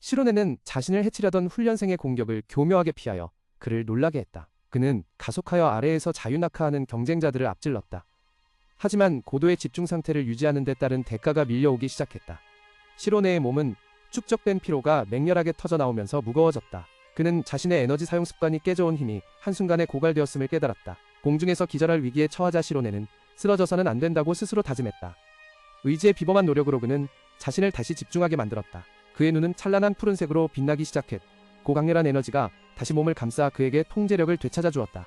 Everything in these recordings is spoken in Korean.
시로네는 자신을 해치려던 훈련생의 공격을 교묘하게 피하여 그를 놀라게 했다. 그는 가속하여 아래에서 자유낙하하는 경쟁자들을 앞질렀다. 하지만 고도의 집중 상태를 유지하는 데 따른 대가가 밀려오기 시작했다. 시로네의 몸은 축적된 피로가 맹렬하게 터져나오면서 무거워졌다. 그는 자신의 에너지 사용 습관이 깨져온 힘이 한순간에 고갈되었음을 깨달았다. 공중에서 기절할 위기에 처하자 시로네는 쓰러져서는 안 된다고 스스로 다짐했다. 의지의 비범한 노력으로 그는 자신을 다시 집중하게 만들었다. 그의 눈은 찬란한 푸른색으로 빛나기 시작했고 강렬한 에너지가 다시 몸을 감싸 그에게 통제력을 되찾아 주었다.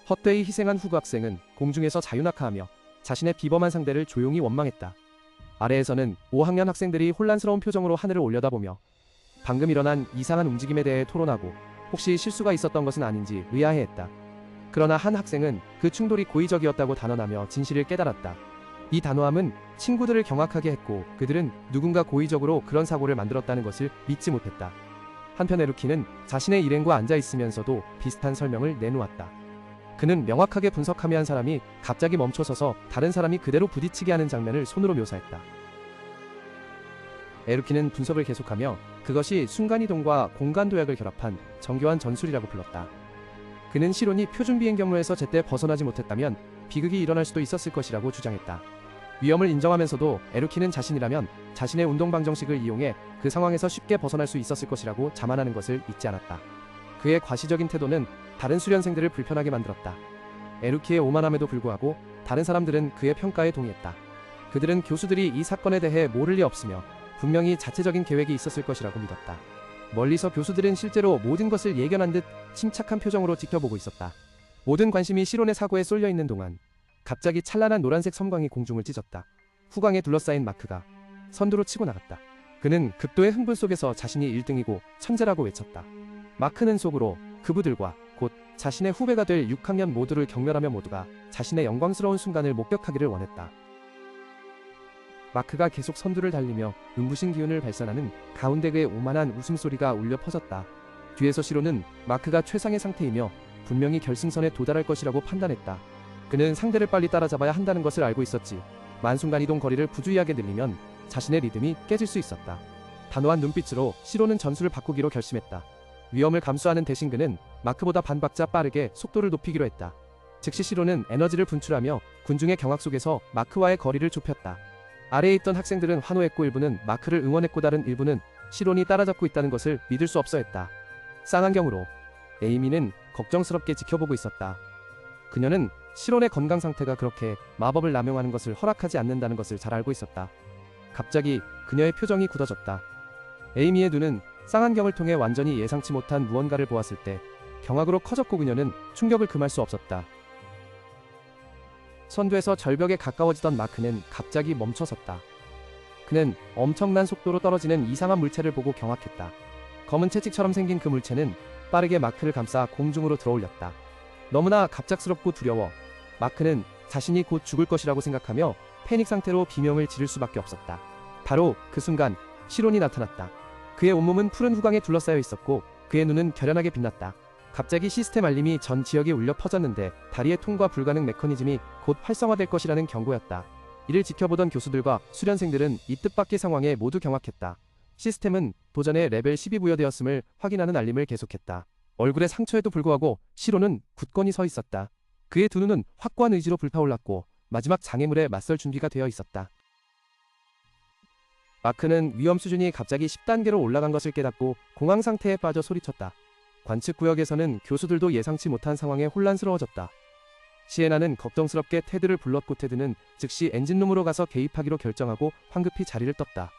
헛되이 희생한 후그 학생은 공중에서 자유낙하하며 자신의 비범한 상대를 조용히 원망했다. 아래에서는 5학년 학생들이 혼란스러운 표정으로 하늘을 올려다보며 방금 일어난 이상한 움직임에 대해 토론하고 혹시 실수가 있었던 것은 아닌지 의아해했다. 그러나 한 학생은 그 충돌이 고의적이었다고 단언하며 진실을 깨달았다. 이 단호함은 친구들을 경악하게 했고 그들은 누군가 고의적으로 그런 사고를 만들었다는 것을 믿지 못했다. 한편 에루키는 자신의 일행과 앉아있으면서도 비슷한 설명을 내놓았다. 그는 명확하게 분석하며 한 사람이 갑자기 멈춰서서 다른 사람이 그대로 부딪히게 하는 장면을 손으로 묘사했다. 에루키는 분석을 계속하며 그것이 순간이동과 공간도약을 결합한 정교한 전술이라고 불렀다. 그는 시론이 표준 비행 경로에서 제때 벗어나지 못했다면 비극이 일어날 수도 있었을 것이라고 주장했다. 위험을 인정하면서도 에루키는 자신이라면 자신의 운동 방정식을 이용해 그 상황에서 쉽게 벗어날 수 있었을 것이라고 자만하는 것을 잊지 않았다. 그의 과시적인 태도는 다른 수련생들을 불편하게 만들었다. 에루키의 오만함에도 불구하고 다른 사람들은 그의 평가에 동의했다. 그들은 교수들이 이 사건에 대해 모를 리 없으며 분명히 자체적인 계획이 있었을 것이라고 믿었다. 멀리서 교수들은 실제로 모든 것을 예견한 듯 침착한 표정으로 지켜보고 있었다. 모든 관심이 시론의 사고에 쏠려 있는 동안 갑자기 찬란한 노란색 섬광이 공중을 찢었다. 후광에 둘러싸인 마크가 선두로 치고 나갔다. 그는 극도의 흥분 속에서 자신이 1등이고 천재라고 외쳤다. 마크는 속으로 그부들과 곧 자신의 후배가 될 6학년 모두를 경멸하며 모두가 자신의 영광스러운 순간을 목격하기를 원했다. 마크가 계속 선두를 달리며 눈부신 기운을 발산하는 가운데 그의 오만한 웃음소리가 울려 퍼졌다. 뒤에서 시로는 마크가 최상의 상태이며 분명히 결승선에 도달할 것이라고 판단했다. 그는 상대를 빨리 따라잡아야 한다는 것을 알고 있었지. 만순간이동 거리를 부주의하게 늘리면 자신의 리듬이 깨질 수 있었다. 단호한 눈빛으로 시로는 전술을 바꾸기로 결심했다. 위험을 감수하는 대신 그는 마크보다 반 박자 빠르게 속도를 높이기로 했다. 즉시 시로는 에너지를 분출하며 군중의 경악 속에서 마크와의 거리를 좁혔다. 아래에 있던 학생들은 환호했고 일부는 마크를 응원했고 다른 일부는 시론이 따라잡고 있다는 것을 믿을 수 없어 했다. 쌍안경으로 에이미는 걱정스럽게 지켜보고 있었다. 그녀는 시론의 건강 상태가 그렇게 마법을 남용하는 것을 허락하지 않는다는 것을 잘 알고 있었다. 갑자기 그녀의 표정이 굳어졌다. 에이미의 눈은 쌍안경을 통해 완전히 예상치 못한 무언가를 보았을 때 경악으로 커졌고 그녀는 충격을 금할 수 없었다. 선두에서 절벽에 가까워지던 마크는 갑자기 멈춰섰다. 그는 엄청난 속도로 떨어지는 이상한 물체를 보고 경악했다. 검은 채찍처럼 생긴 그 물체는 빠르게 마크를 감싸 공중으로 들어올렸다. 너무나 갑작스럽고 두려워 마크는 자신이 곧 죽을 것이라고 생각하며 패닉 상태로 비명을 지를 수밖에 없었다. 바로 그 순간 시론이 나타났다. 그의 온몸은 푸른 후광에 둘러싸여 있었고 그의 눈은 결연하게 빛났다. 갑자기 시스템 알림이 전 지역에 울려 퍼졌는데 다리의 통과 불가능 메커니즘이 곧 활성화될 것이라는 경고였다. 이를 지켜보던 교수들과 수련생들은 이 뜻밖의 상황에 모두 경악했다. 시스템은 도전에 레벨 10이 부여되었음을 확인하는 알림을 계속했다. 얼굴에 상처에도 불구하고 시로는 굳건히 서 있었다. 그의 두 눈은 확고한 의지로 불타올랐고 마지막 장애물에 맞설 준비가 되어 있었다. 마크는 위험 수준이 갑자기 10단계로 올라간 것을 깨닫고 공황 상태에 빠져 소리쳤다. 관측 구역에서는 교수들도 예상치 못한 상황에 혼란스러워졌다. 시에나는 걱정스럽게 테드를 불렀고 테드는 즉시 엔진룸으로 가서 개입하기로 결정하고 황급히 자리를 떴다.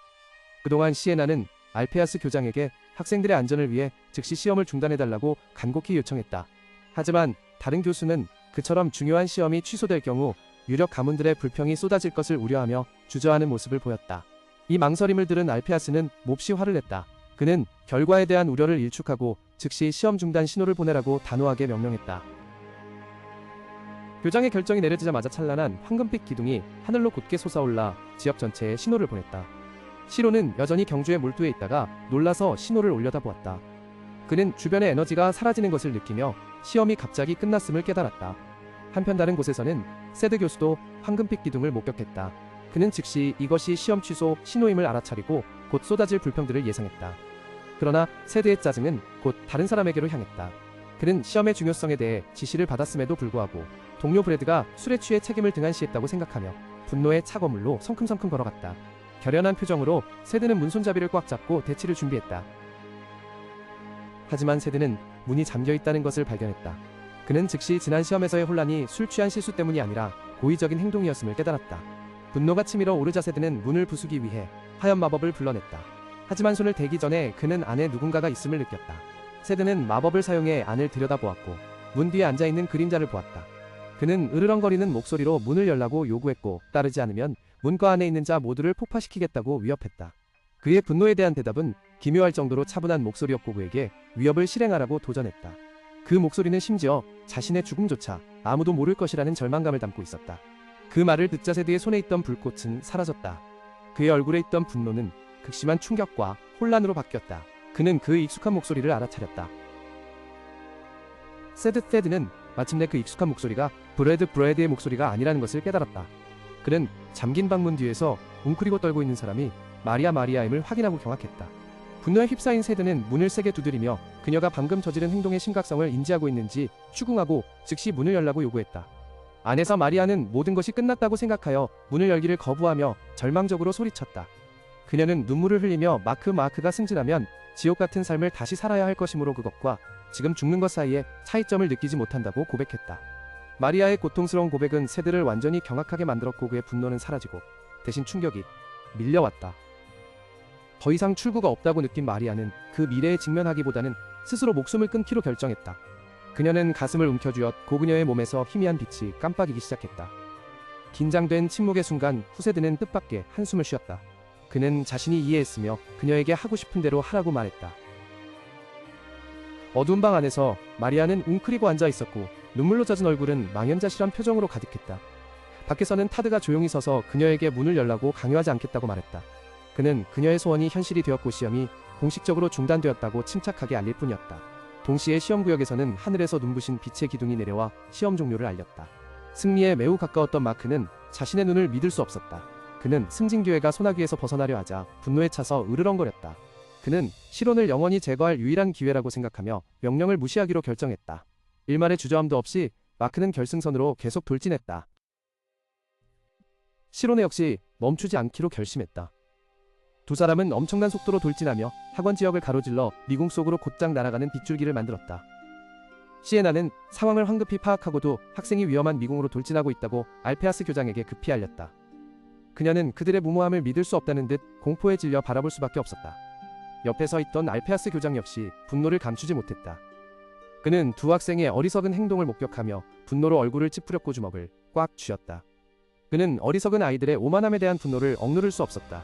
그동안 시에나는 알페아스 교장에게 학생들의 안전을 위해 즉시 시험을 중단해달라고 간곡히 요청했다. 하지만 다른 교수는 그처럼 중요한 시험이 취소될 경우 유력 가문들의 불평이 쏟아질 것을 우려하며 주저하는 모습을 보였다. 이 망설임을 들은 알페아스는 몹시 화를 냈다. 그는 결과에 대한 우려를 일축하고 즉시 시험 중단 신호를 보내라고 단호하게 명령했다. 교장의 결정이 내려지자마자 찬란한 황금빛 기둥이 하늘로 곧게 솟아올라 지역 전체에 신호를 보냈다. 시로는 여전히 경주에 몰두해 있다가 놀라서 신호를 올려다보았다. 그는 주변의 에너지가 사라지는 것을 느끼며 시험이 갑자기 끝났음을 깨달았다. 한편 다른 곳에서는 세드 교수도 황금빛 기둥을 목격했다. 그는 즉시 이것이 시험 취소 신호임을 알아차리고 곧 쏟아질 불평들을 예상했다. 그러나 세드의 짜증은 곧 다른 사람에게로 향했다. 그는 시험의 중요성에 대해 지시를 받았음에도 불구하고 동료 브래드가 술에 취해 책임을 등한시했다고 생각하며 분노의 차거물로 성큼성큼 걸어갔다. 결연한 표정으로 세드는 문손잡이를 꽉 잡고 대치를 준비했다. 하지만 세드는 문이 잠겨있다는 것을 발견했다. 그는 즉시 지난 시험에서의 혼란이 술 취한 실수 때문이 아니라 고의적인 행동이었음을 깨달았다. 분노가 치밀어 오르자 세드는 문을 부수기 위해 하얀 마법을 불러냈다. 하지만 손을 대기 전에 그는 안에 누군가가 있음을 느꼈다. 세드는 마법을 사용해 안을 들여다보았고 문 뒤에 앉아있는 그림자를 보았다. 그는 으르렁거리는 목소리로 문을 열라고 요구했고 따르지 않으면 문과 안에 있는 자 모두를 폭파시키겠다고 위협했다. 그의 분노에 대한 대답은 기묘할 정도로 차분한 목소리였고 그에게 위협을 실행하라고 도전했다. 그 목소리는 심지어 자신의 죽음조차 아무도 모를 것이라는 절망감을 담고 있었다. 그 말을 듣자 세드의 손에 있던 불꽃은 사라졌다. 그의 얼굴에 있던 분노는 극심한 충격과 혼란으로 바뀌었다. 그는 그 익숙한 목소리를 알아차렸다. 세드는 마침내 그 익숙한 목소리가 브래드의 목소리가 아니라는 것을 깨달았다. 그는 잠긴 방문 뒤에서 웅크리고 떨고 있는 사람이 마리아임을 확인하고 경악했다. 분노에 휩싸인 세드는 문을 세게 두드리며 그녀가 방금 저지른 행동의 심각성을 인지하고 있는지 추궁하고 즉시 문을 열라고 요구했다. 안에서 마리아는 모든 것이 끝났다고 생각하여 문을 열기를 거부하며 절망적으로 소리쳤다. 그녀는 눈물을 흘리며 마크가 승진하면 지옥 같은 삶을 다시 살아야 할 것이므로 그것과 지금 죽는 것 사이에 차이점을 느끼지 못한다고 고백했다. 마리아의 고통스러운 고백은 세드를 완전히 경악하게 만들었고 그의 분노는 사라지고 대신 충격이 밀려왔다. 더 이상 출구가 없다고 느낀 마리아는 그 미래에 직면하기보다는 스스로 목숨을 끊기로 결정했다. 그녀는 가슴을 움켜쥐었고 그녀의 몸에서 희미한 빛이 깜빡이기 시작했다. 긴장된 침묵의 순간 후세드는 뜻밖의 한숨을 쉬었다. 그는 자신이 이해했으며 그녀에게 하고 싶은 대로 하라고 말했다. 어두운 방 안에서 마리아는 웅크리고 앉아 있었고 눈물로 젖은 얼굴은 망연자실한 표정으로 가득했다. 밖에서는 타드가 조용히 서서 그녀에게 문을 열라고 강요하지 않겠다고 말했다. 그는 그녀의 소원이 현실이 되었고 시험이 공식적으로 중단되었다고 침착하게 알릴 뿐이었다. 동시에 시험구역에서는 하늘에서 눈부신 빛의 기둥이 내려와 시험 종료를 알렸다. 승리에 매우 가까웠던 마크는 자신의 눈을 믿을 수 없었다. 그는 승진기회가 소나기에서 벗어나려 하자 분노에 차서 으르렁거렸다. 그는 실온을 영원히 제거할 유일한 기회라고 생각하며 명령을 무시하기로 결정했다. 일말의 주저함도 없이 마크는 결승선으로 계속 돌진했다. 실온에 역시 멈추지 않기로 결심했다. 두 사람은 엄청난 속도로 돌진하며 학원 지역을 가로질러 미궁 속으로 곧장 날아가는 빗줄기를 만들었다. 시에나는 상황을 황급히 파악하고도 학생이 위험한 미궁으로 돌진하고 있다고 알페아스 교장에게 급히 알렸다. 그녀는 그들의 무모함을 믿을 수 없다는 듯 공포에 질려 바라볼 수밖에 없었다. 옆에 서 있던 알페아스 교장 역시 분노를 감추지 못했다. 그는 두 학생의 어리석은 행동을 목격하며 분노로 얼굴을 찌푸렸고 주먹을 꽉 쥐었다. 그는 어리석은 아이들의 오만함에 대한 분노를 억누를 수 없었다.